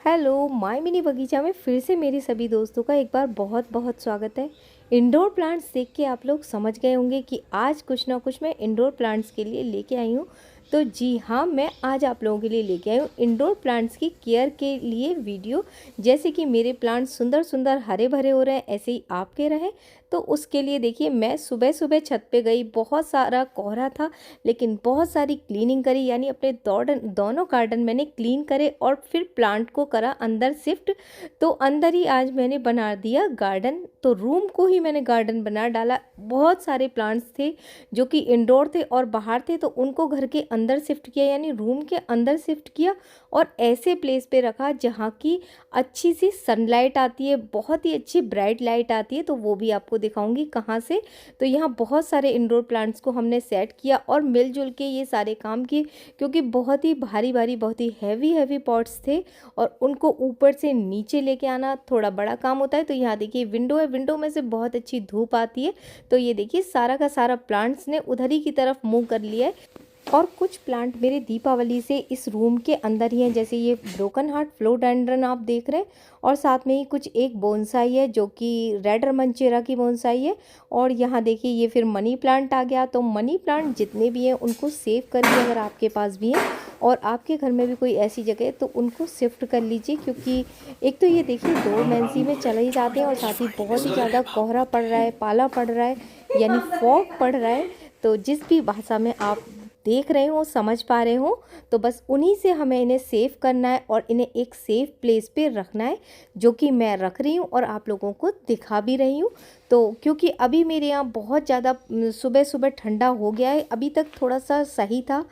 Hello my mini बगीचा में फिर से मेरे सभी दोस्तों का एक बार बहुत बहुत स्वागत है। इंडोर प्लांट्स देख के आप लोग समझ गए होंगे कि आज कुछ ना कुछ मैं इंडोर प्लांट्स के लिए लेके आई हूँ। तो जी हाँ, मैं आज आप लोगों के लिए लेके आई हूँ इंडोर प्लांट्स की केयर के लिए वीडियो। जैसे कि मेरे प्लांट्स सुंदर सुंदर हरे भरे हो रहे हैं, ऐसे ही आपके रहे। तो उसके लिए देखिए, मैं सुबह सुबह छत पे गई, बहुत सारा कोहरा था लेकिन बहुत सारी क्लीनिंग करी, यानी अपने दोनों गार्डन मैंने क्लीन करे और फिर प्लांट को करा अंदर शिफ्ट। तो अंदर ही आज मैंने बना दिया गार्डन, तो रूम को ही मैंने गार्डन बना डाला। बहुत सारे प्लांट्स थे जो कि इंडोर थे और बाहर थे, तो उनको घर के अंदर शिफ्ट किया, यानी रूम के अंदर शिफ्ट किया और ऐसे प्लेस पे रखा जहाँ की अच्छी सी सनलाइट आती है, बहुत ही अच्छी ब्राइट लाइट आती है। तो वो भी आपको दिखाऊंगी कहाँ से। तो यहाँ बहुत सारे इंडोर प्लांट्स को हमने सेट किया और मिलजुल के ये सारे काम किए, क्योंकि बहुत ही भारी भारी, बहुत ही हैवी हैवी पॉट्स थे और उनको ऊपर से नीचे लेके आना थोड़ा बड़ा काम होता है। तो यहाँ देखिए विंडो है, विंडो में से बहुत अच्छी धूप आती है। तो ये देखिए सारा का सारा प्लांट्स ने उधर ही की तरफ मुँह कर लिया है। और कुछ प्लांट मेरे दीपावली से इस रूम के अंदर ही हैं, जैसे ये ब्रोकन हार्ट फ्लोडेंड्रन आप देख रहे हैं, और साथ में ही कुछ एक बोनसाई है जो कि रेड रमनचेरा की बोनसाई है। और यहाँ देखिए ये फिर मनी प्लांट आ गया। तो मनी प्लांट जितने भी हैं उनको सेव करिए अगर आपके पास भी हैं, और आपके घर में भी कोई ऐसी जगह है तो उनको शिफ्ट कर लीजिए, क्योंकि एक तो ये देखिए डोरमेंसी में चले ही जाते हैं और साथ ही बहुत ही ज़्यादा कोहरा पड़ रहा है, पाला पड़ रहा है, यानी फॉग पड़ रहा है। तो जिस भी भाषा में आप देख रहे हो, समझ पा रहे हो, तो बस उन्हीं से हमें इन्हें सेव करना है और इन्हें एक सेफ प्लेस पे रखना है, जो कि मैं रख रही हूँ और आप लोगों को दिखा भी रही हूँ। तो क्योंकि अभी मेरे यहाँ बहुत ज़्यादा सुबह सुबह ठंडा हो गया है, अभी तक थोड़ा सा सही था।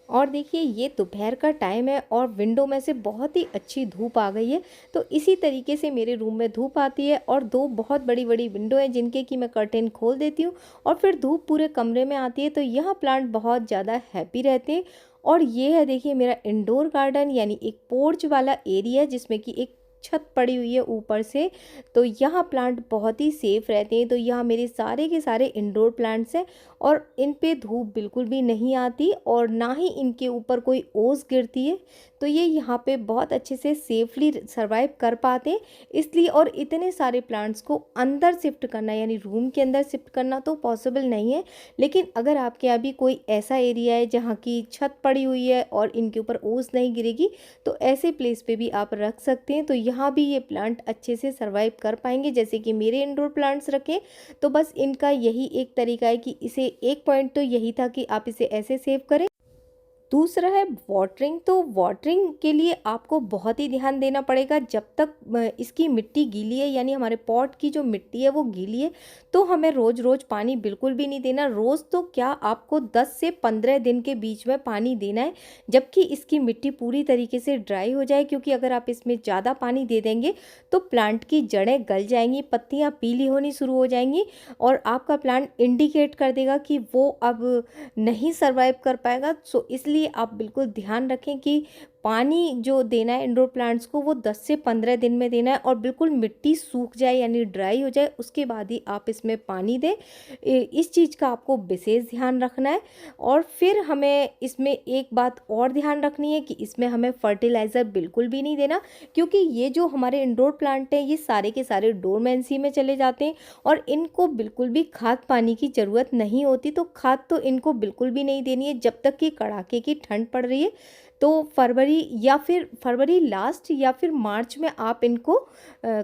और देखिए ये दोपहर का टाइम है और विंडो में से बहुत ही अच्छी धूप आ गई है। तो इसी तरीके से मेरे रूम में धूप आती है और दो बहुत बड़ी बड़ी विंडो हैं जिनके कि मैं कर्टेन खोल देती हूँ और फिर धूप पूरे कमरे में आती है। तो यहाँ प्लांट बहुत ज़्यादा हैप्पी रहते हैं। और ये है देखिए मेरा इंडोर गार्डन, यानी एक पोर्च वाला एरिया जिसमें कि एक छत पड़ी हुई है ऊपर से। तो यहाँ प्लांट बहुत ही सेफ रहते हैं। तो यहाँ मेरे सारे के सारे इंडोर प्लांट्स हैं और इन पे धूप बिल्कुल भी नहीं आती और ना ही इनके ऊपर कोई ओस गिरती है। तो ये यहाँ पे बहुत अच्छे से सेफली सरवाइव कर पाते हैं, इसलिए। और इतने सारे प्लांट्स को अंदर शिफ्ट करना, यानी रूम के अंदर शिफ्ट करना तो पॉसिबल नहीं है, लेकिन अगर आपके यहाँ भी कोई ऐसा एरिया है जहाँ की छत पड़ी हुई है और इनके ऊपर ओस नहीं गिरेगी, तो ऐसे प्लेस पे भी आप रख सकते हैं। तो यहाँ भी ये प्लांट अच्छे से सरवाइव कर पाएंगे, जैसे कि मेरे इंडोर प्लांट्स रखें। तो बस इनका यही एक तरीका है कि इसे, एक पॉइंट तो यही था कि आप इसे ऐसे सेव करें। दूसरा है वाटरिंग। तो वाटरिंग के लिए आपको बहुत ही ध्यान देना पड़ेगा। जब तक इसकी मिट्टी गीली है, यानी हमारे पॉट की जो मिट्टी है वो गीली है, तो हमें रोज़ रोज़ पानी बिल्कुल भी नहीं देना। रोज़ तो क्या, आपको 10 से 15 दिन के बीच में पानी देना है, जबकि इसकी मिट्टी पूरी तरीके से ड्राई हो जाए। क्योंकि अगर आप इसमें ज़्यादा पानी दे देंगे तो प्लांट की जड़ें गल जाएंगी, पत्तियाँ पीली होनी शुरू हो जाएंगी और आपका प्लांट इंडिकेट कर देगा कि वो अब नहीं सरवाइव कर पाएगा। सो इसलिए आप बिल्कुल ध्यान रखें कि पानी जो देना है इंडोर प्लांट्स को वो 10 से 15 दिन में देना है और बिल्कुल मिट्टी सूख जाए यानी ड्राई हो जाए, उसके बाद ही आप इसमें पानी दें। इस चीज़ का आपको विशेष ध्यान रखना है। और फिर हमें इसमें एक बात और ध्यान रखनी है कि इसमें हमें फर्टिलाइज़र बिल्कुल भी नहीं देना, क्योंकि ये जो हमारे इंडोर प्लांट हैं ये सारे के सारे डोरमेंसी में चले जाते हैं और इनको बिल्कुल भी खाद पानी की ज़रूरत नहीं होती। तो खाद तो इनको बिल्कुल भी नहीं देनी है जब तक कि कड़ाके की ठंड पड़ रही है। तो फरवरी लास्ट या फिर मार्च में आप इनको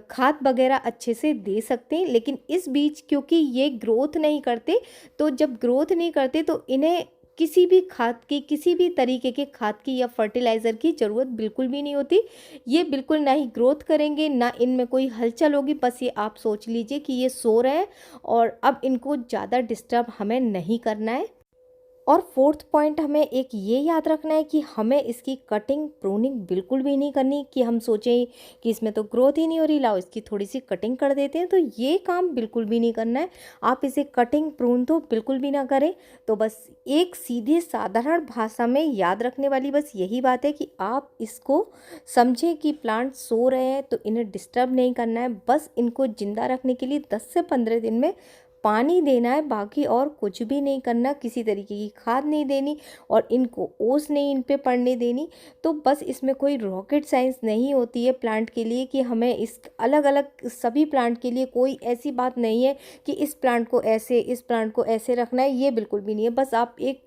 खाद वगैरह अच्छे से दे सकते हैं। लेकिन इस बीच क्योंकि ये ग्रोथ नहीं करते, तो जब ग्रोथ नहीं करते तो इन्हें किसी भी खाद की, किसी भी तरीके के खाद की या फर्टिलाइज़र की ज़रूरत बिल्कुल भी नहीं होती। ये बिल्कुल ना ही ग्रोथ करेंगे, ना इनमें कोई हलचल होगी। बस ये आप सोच लीजिए कि ये सो रहे हैं और अब इनको ज़्यादा डिस्टर्ब हमें नहीं करना है। और फोर्थ पॉइंट, हमें एक ये याद रखना है कि हमें इसकी कटिंग प्रूनिंग बिल्कुल भी नहीं करनी, कि हम सोचें कि इसमें तो ग्रोथ ही नहीं हो रही, लाओ इसकी थोड़ी सी कटिंग कर देते हैं। तो ये काम बिल्कुल भी नहीं करना है। आप इसे कटिंग प्रून तो बिल्कुल भी ना करें। तो बस एक सीधे साधारण भाषा में याद रखने वाली बस यही बात है कि आप इसको समझें कि प्लांट सो रहे हैं तो इन्हें डिस्टर्ब नहीं करना है। बस इनको ज़िंदा रखने के लिए 10 से 15 दिन में पानी देना है, बाकी और कुछ भी नहीं करना, किसी तरीके की खाद नहीं देनी और इनको ओस नहीं इन पे पड़ने देनी। तो बस इसमें कोई रॉकेट साइंस नहीं होती है प्लांट के लिए कि हमें इस अलग अलग सभी प्लांट के लिए कोई ऐसी बात नहीं है कि इस प्लांट को ऐसे, इस प्लांट को ऐसे रखना है, ये बिल्कुल भी नहीं है। बस आप एक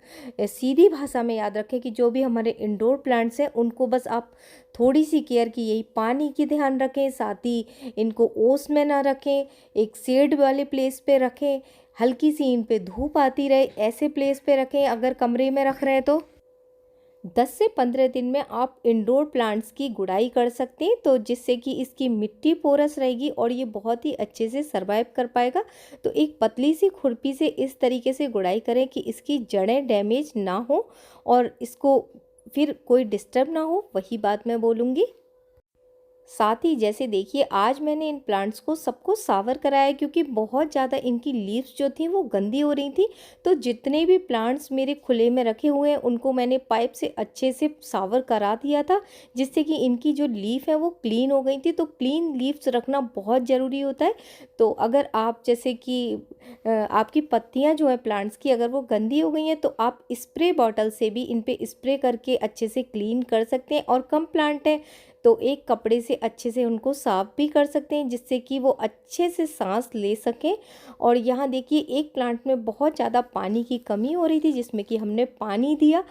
सीधी भाषा में याद रखें कि जो भी हमारे इंडोर प्लांट्स हैं उनको बस आप थोड़ी सी केयर की, यही पानी की ध्यान रखें, साथ ही इनको ओस में ना रखें, एक शेड वाले प्लेस पे रखें, हल्की सी इन पे धूप आती रहे ऐसे प्लेस पे रखें। अगर कमरे में रख रहे हैं तो 10 से 15 दिन में आप इंडोर प्लांट्स की गुड़ाई कर सकते हैं, तो जिससे कि इसकी मिट्टी पोरस रहेगी और ये बहुत ही अच्छे से सरवाइव कर पाएगा। तो एक पतली सी खुरपी से इस तरीके से गुड़ाई करें कि इसकी जड़ें डैमेज ना हो और इसको फिर कोई डिस्टर्ब ना हो, वही बात मैं बोलूँगी। साथ ही जैसे देखिए आज मैंने इन प्लांट्स को सबको सावर कराया क्योंकि बहुत ज़्यादा इनकी लीव्स जो थी वो गंदी हो रही थी। तो जितने भी प्लांट्स मेरे खुले में रखे हुए हैं उनको मैंने पाइप से अच्छे से सावर करा दिया था, जिससे कि इनकी जो लीफ है वो क्लीन हो गई थी। तो क्लीन लीव्स रखना बहुत ज़रूरी होता है। तो अगर आप जैसे कि आपकी पत्तियाँ जो है प्लांट्स की अगर वो गंदी हो गई हैं तो आप स्प्रे बॉटल से भी इन पे स्प्रे करके अच्छे से क्लीन कर सकते हैं। और कम प्लांट है तो एक कपड़े से अच्छे से उनको साफ भी कर सकते हैं, जिससे कि वो अच्छे से सांस ले सकें। और यहाँ देखिए एक प्लांट में बहुत ज़्यादा पानी की कमी हो रही थी, जिसमें कि हमने पानी दिया।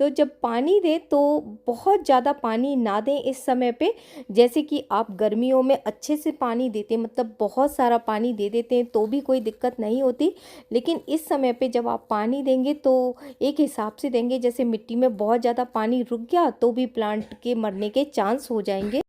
तो जब पानी दें तो बहुत ज़्यादा पानी ना दें इस समय पे। जैसे कि आप गर्मियों में अच्छे से पानी देते हैं, मतलब बहुत सारा पानी दे देते हैं तो भी कोई दिक्कत नहीं होती। लेकिन इस समय पे जब आप पानी देंगे तो एक हिसाब से देंगे, जैसे मिट्टी में बहुत ज़्यादा पानी रुक गया तो भी प्लांट के मरने के चांस हो जाएंगे।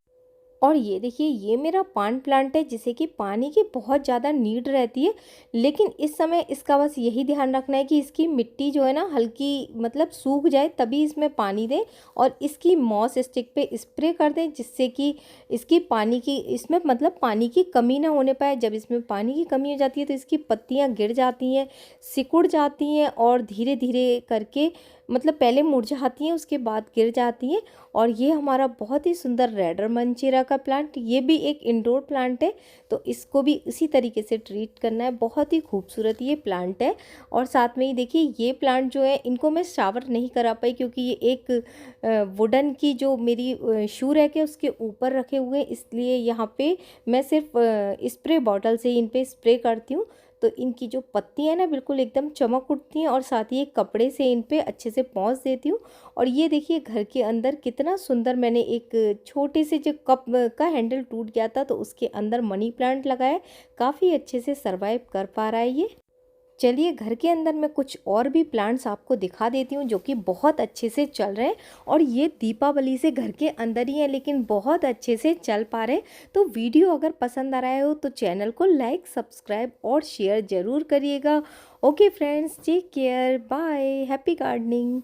और ये देखिए ये मेरा पान प्लांट है जिसे कि पानी की बहुत ज़्यादा नीड रहती है, लेकिन इस समय इसका बस यही ध्यान रखना है कि इसकी मिट्टी जो है ना हल्की मतलब सूख जाए तभी इसमें पानी दें और इसकी मॉस स्टिक पे स्प्रे कर दें, जिससे कि इसकी पानी की इसमें मतलब पानी की कमी ना होने पाए। जब इसमें पानी की कमी हो जाती है तो इसकी पत्तियाँ गिर जाती हैं, सिकुड़ जाती हैं और धीरे धीरे करके मतलब पहले मुरझाती हैं उसके बाद गिर जाती हैं। और ये हमारा बहुत ही सुंदर रेडर मंचेरा का प्लांट, ये भी एक इंडोर प्लांट है, तो इसको भी इसी तरीके से ट्रीट करना है। बहुत ही खूबसूरत ये प्लांट है। और साथ में ही देखिए ये प्लांट जो है इनको मैं शावर नहीं करा पाई क्योंकि ये एक वुडन की जो मेरी शू रैक है उसके ऊपर रखे हुए हैं, इसलिए यहाँ पे मैं सिर्फ स्प्रे बॉटल से इन पे स्प्रे करती हूँ। तो इनकी जो पत्ती है ना बिल्कुल एकदम चमक उठती हैं और साथ ही एक कपड़े से इन पे अच्छे से पोंछ देती हूँ। और ये देखिए घर के अंदर कितना सुंदर मैंने एक छोटे से जो कप का हैंडल टूट गया था तो उसके अंदर मनी प्लांट लगाया, काफ़ी अच्छे से सरवाइव कर पा रहा है ये। चलिए घर के अंदर मैं कुछ और भी प्लांट्स आपको दिखा देती हूँ जो कि बहुत अच्छे से चल रहे हैं। और ये दीपावली से घर के अंदर ही है लेकिन बहुत अच्छे से चल पा रहे हैं। तो वीडियो अगर पसंद आ रहा हो तो चैनल को लाइक, सब्सक्राइब और शेयर ज़रूर करिएगा। Okay friends, take care, bye, happy gardening.